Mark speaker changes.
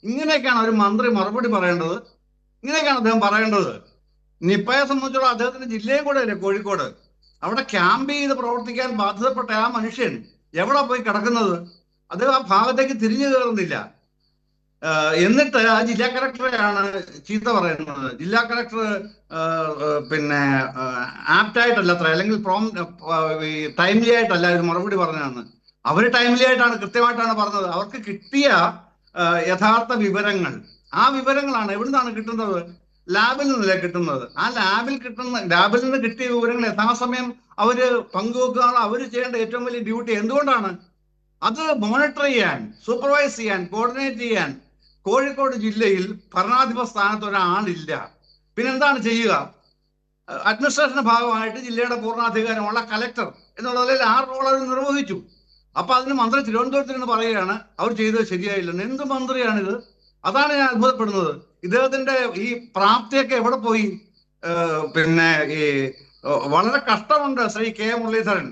Speaker 1: ഇങ്ങനെയൊക്കെയാണ് ഒരു മന്ത്രി മറുപടി പറയേണ്ടത്? ഇങ്ങനെയൊക്കെയാണ് അദ്ദേഹം പറയേണ്ടത്? നിപ്പയെ സംബന്ധിച്ചുള്ള അദ്ദേഹത്തിന്റെ ജില്ലയും കൂടെ അല്ലേ കോഴിക്കോട്. അവിടെ ക്യാമ്പ് ചെയ്ത് പ്രവർത്തിക്കാൻ ബാധ്യതപ്പെട്ട ആ മനുഷ്യൻ എവിടെ പോയി കിടക്കുന്നത്? അദ്ദേഹം ആ ഭാഗത്തേക്ക് തിരിഞ്ഞു കയറുന്നില്ല. എന്നിട്ട് ആ ജില്ലാ കളക്ടറെയാണ് ചീത്ത പറയുന്നത്. ജില്ലാ കളക്ടർ പിന്നെ ആപ്റ്റായിട്ടല്ല അത്ര, അല്ലെങ്കിൽ ടൈംലി ആയിട്ടല്ല ഇത് മറുപടി പറഞ്ഞതെന്ന്. അവര് ടൈംലി ആയിട്ടാണ്, കൃത്യമായിട്ടാണ് പറഞ്ഞത്. അവർക്ക് കിട്ടിയ യഥാർത്ഥ വിവരങ്ങൾ, ആ വിവരങ്ങളാണ് എവിടുന്നാണ് കിട്ടുന്നത്? ലാബിൽ നിന്നല്ലേ കിട്ടുന്നത്. ആ ലാബിൽ നിന്ന് കിട്ടിയ വിവരങ്ങൾ യഥാസമയം അവര് പങ്കുവെക്കുകയാണ് അവര് ചെയ്യേണ്ട ഏറ്റവും വലിയ ഡ്യൂട്ടി. എന്തുകൊണ്ടാണ്? അത് മോണിറ്റർ ചെയ്യാൻ, സൂപ്പർവൈസ് ചെയ്യാൻ, കോർഡിനേറ്റ് ചെയ്യാൻ കോഴിക്കോട് ജില്ലയിൽ ഭരണാധിപ സ്ഥാനത്ത് ഒരാളില്ല. പിന്നെന്താണ് ചെയ്യുക? അഡ്മിനിസ്ട്രേഷന്റെ ഭാഗമായിട്ട് ജില്ലയുടെ പൂർണ്ണാധികാരമുള്ള കലക്ടർ എന്നുള്ള നിലയിൽ ആ റോൾ അവർ നിർവഹിച്ചു. അപ്പൊ അതിന് മന്ത്രി തിരുവനന്തപുരത്ത് നിന്ന് പറയുകയാണ് അവർ ചെയ്തത് ശരിയായില്ലെന്ന്. എന്ത് മന്ത്രിയാണിത്? അതാണ് ഞാൻ അത്ഭുതപ്പെടുന്നത്. ഇദ്ദേഹത്തിന്റെ ഈ പ്രാപ്തിയൊക്കെ എവിടെ പോയി? പിന്നെ ഈ വളരെ കഷ്ടമുണ്ട് ശ്രീ കെ മുരളീധരൻ.